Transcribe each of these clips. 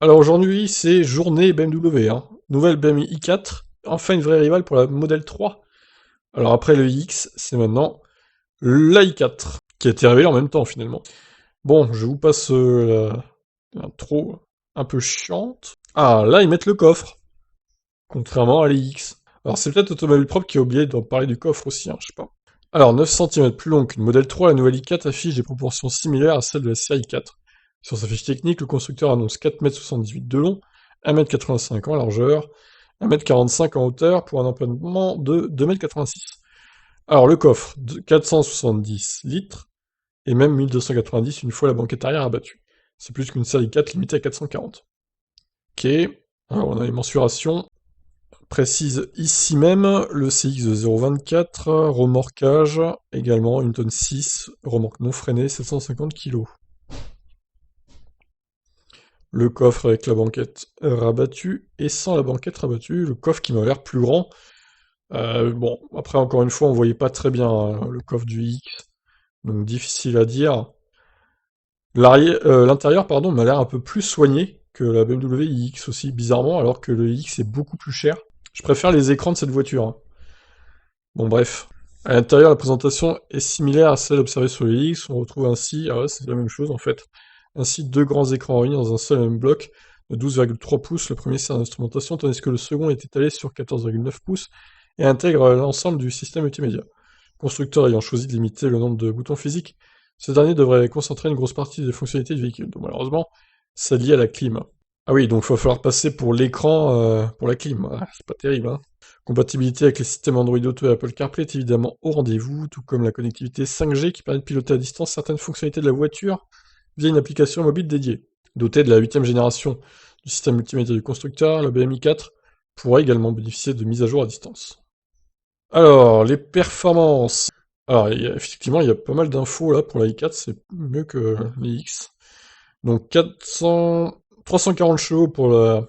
Alors aujourd'hui, c'est journée BMW, hein. Nouvelle BMW i4, enfin une vraie rivale pour la Model 3. Alors après le iX, c'est maintenant la i4, qui a été révélée en même temps finalement. Bon, je vous passe l'intro un peu chiante. Ah, là ils mettent le coffre, contrairement à l'X. Alors c'est peut-être Automobile Propre qui a oublié d'en parler du coffre aussi, hein, je sais pas. Alors 9 cm plus long qu'une Model 3, la nouvelle i4 affiche des proportions similaires à celles de la série 4. Sur sa fiche technique, le constructeur annonce 4,78 m de long, 1,85 m en largeur, 1,45 m en hauteur pour un empattement de 2,86 m. Alors le coffre, 470 litres, et même 1290 une fois la banquette arrière abattue. C'est plus qu'une série 4 limitée à 440. Ok, alors on a les mensurations. Précise ici même le CX de 0,24, remorquage, également 1 tonne 6, remorque non freinée, 750 kg. Le coffre avec la banquette rabattue et sans la banquette rabattue, le coffre qui m'a l'air plus grand. Bon, après encore une fois, on voyait pas très bien hein, le coffre du X, donc difficile à dire. L'intérieur, pardon, m'a l'air un peu plus soigné que la BMW iX aussi, bizarrement, alors que le X est beaucoup plus cher. Je préfère les écrans de cette voiture, hein. Bon bref. À l'intérieur, la présentation est similaire à celle observée sur le X. On retrouve ainsi, ah ouais, c'est la même chose en fait, ainsi deux grands écrans réunis dans un seul et même bloc de 12,3 pouces. Le premier sert d'instrumentation, tandis que le second est étalé sur 14,9 pouces et intègre l'ensemble du système multimédia. Constructeur ayant choisi de limiter le nombre de boutons physiques, ce dernier devrait concentrer une grosse partie des fonctionnalités du véhicule. Donc malheureusement, c'est lié à la clim. Ah oui, donc il va falloir passer pour l'écran pour la clim. Ah, c'est pas terrible, hein. Compatibilité avec les systèmes Android Auto et Apple CarPlay est évidemment au rendez-vous, tout comme la connectivité 5G qui permet de piloter à distance certaines fonctionnalités de la voiture via une application mobile dédiée. Dotée de la 8ème génération du système multimédia du constructeur, la BMI 4 pourra également bénéficier de mises à jour à distance. Alors, les performances. Alors, effectivement, il y a pas mal d'infos là pour la i4, c'est mieux que les X. Donc 340 chevaux pour la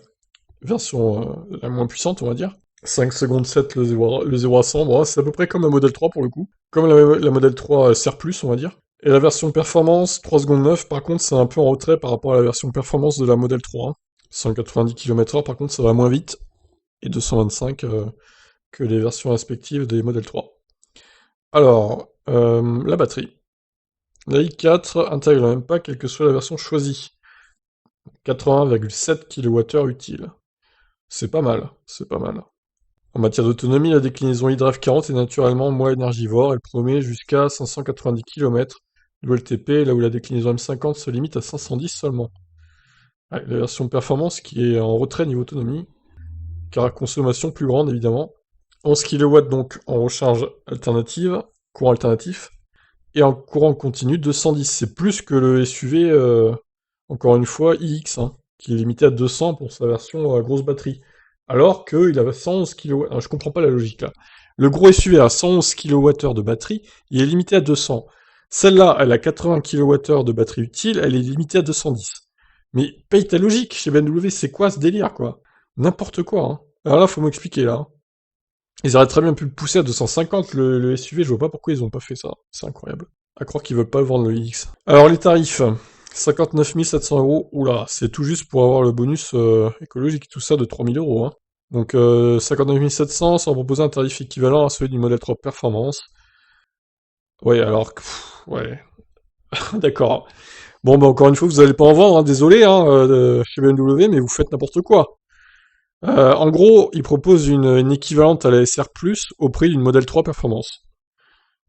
version la moins puissante, on va dire. 5 secondes 7 le 0 à 100, bon, c'est à peu près comme la Model 3 pour le coup. Comme la Model 3 Serre Plus, on va dire. Et la version performance, 3 secondes 9, par contre, c'est un peu en retrait par rapport à la version performance de la Model 3, hein. 190 km/h, par contre, ça va moins vite. Et 225 que les versions respectives des Model 3. Alors, la batterie. La i4 intègre le même pas, quelle que soit la version choisie. 80,7 kWh utile. C'est pas mal, c'est pas mal. En matière d'autonomie, la déclinaison iDrive 40 est naturellement moins énergivore, elle promet jusqu'à 590 km de LTP, là où la déclinaison M50 se limite à 510 seulement. Ouais, la version performance qui est en retrait niveau autonomie, car consommation plus grande évidemment. 11 kW donc en recharge alternative, courant alternatif, et en courant continu 210. C'est plus que le SUV, encore une fois, iX, hein, qui est limité à 200 pour sa version à grosse batterie. Alors qu'il avait 111 kW. Je comprends pas la logique là. Le gros SUV a 111 kWh de batterie, il est limité à 200. Celle-là, elle a 80 kWh de batterie utile, elle est limitée à 210. Mais paye ta logique chez BMW, c'est quoi ce délire quoi? N'importe quoi, hein. Alors là, faut m'expliquer là, hein. Ils auraient très bien pu le pousser à 250 le SUV, je vois pas pourquoi ils ont pas fait ça. C'est incroyable. À croire qu'ils veulent pas vendre le X. Alors les tarifs, 59 700 euros, oula, c'est tout juste pour avoir le bonus écologique, tout ça de 3000 euros, hein. Donc 59 700, ça va proposer un tarif équivalent à celui du modèle 3 Performance. Ouais, alors, ouais, d'accord. Bon, bah encore une fois, vous allez pas en vendre, hein, désolé, hein, chez BMW, mais vous faites n'importe quoi. En gros, ils proposent une équivalente à la SR+, au prix d'une modèle 3 Performance.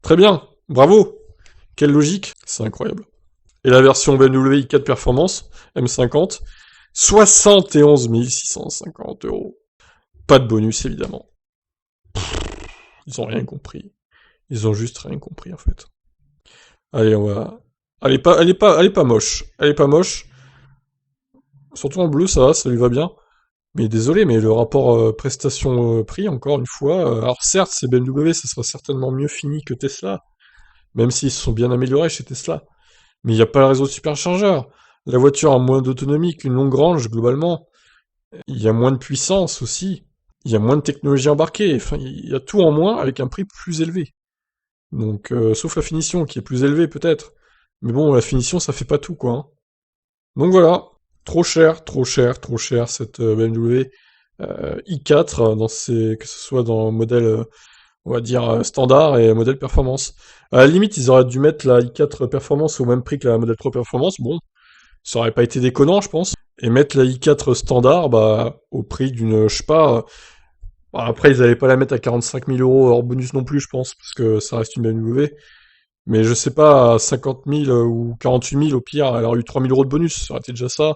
Très bien, bravo. Quelle logique, c'est incroyable. Et la version BMW i4 Performance, M50, 71 650 euros. Pas de bonus, évidemment. Ils ont rien compris. Ils ont juste rien compris, en fait. Allez, on va... Elle est pas moche. Elle est pas moche. Surtout en bleu, ça lui va bien. Mais désolé, mais le rapport prestation-prix, encore une fois... alors certes, c'est BMW, ça sera certainement mieux fini que Tesla. Même s'ils se sont bien améliorés chez Tesla. Mais il n'y a pas le réseau de superchargeurs. La voiture a moins d'autonomie qu'une longue range, globalement. Il y a moins de puissance aussi. Il y a moins de technologie embarquée. Enfin, il y a tout en moins avec un prix plus élevé. Donc, sauf la finition qui est plus élevée peut-être. Mais bon, la finition, ça fait pas tout, quoi, hein. Donc voilà. Trop cher, trop cher, trop cher, cette BMW i4, que ce soit dans le modèle, on va dire, standard et modèle performance. À la limite, ils auraient dû mettre la i4 performance au même prix que la modèle 3 performance, bon, ça aurait pas été déconnant, je pense. Et mettre la i4 standard, bah, au prix d'une, je sais pas, bah, après, ils allaient pas la mettre à 45 000 euros hors bonus non plus, je pense, parce que ça reste une BMW. Mais je sais pas, à 50 000 ou 48 000 au pire, elle aurait eu 3 000 euros de bonus, ça aurait été déjà ça.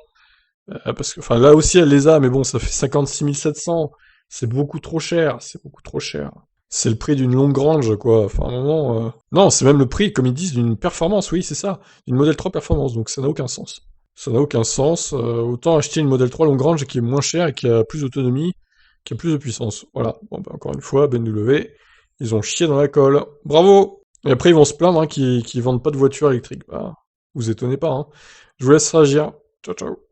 Parce que, enfin, là aussi, elle les a, mais bon, ça fait 56 700. C'est beaucoup trop cher, c'est beaucoup trop cher. C'est le prix d'une longue grange, quoi. Enfin, à un moment... Non, c'est même le prix, comme ils disent, d'une performance, oui, c'est ça. D'une Model 3 performance, donc ça n'a aucun sens. Ça n'a aucun sens. Autant acheter une Model 3 longue range qui est moins chère et qui a plus d'autonomie, qui a plus de puissance. Voilà. Bon, bah, encore une fois, BMW, ils ont chié dans la colle. Bravo! Et après, ils vont se plaindre hein, qu'ils vendent pas de voitures électriques. Bah, vous étonnez pas, hein. Je vous laisse réagir. Ciao, ciao.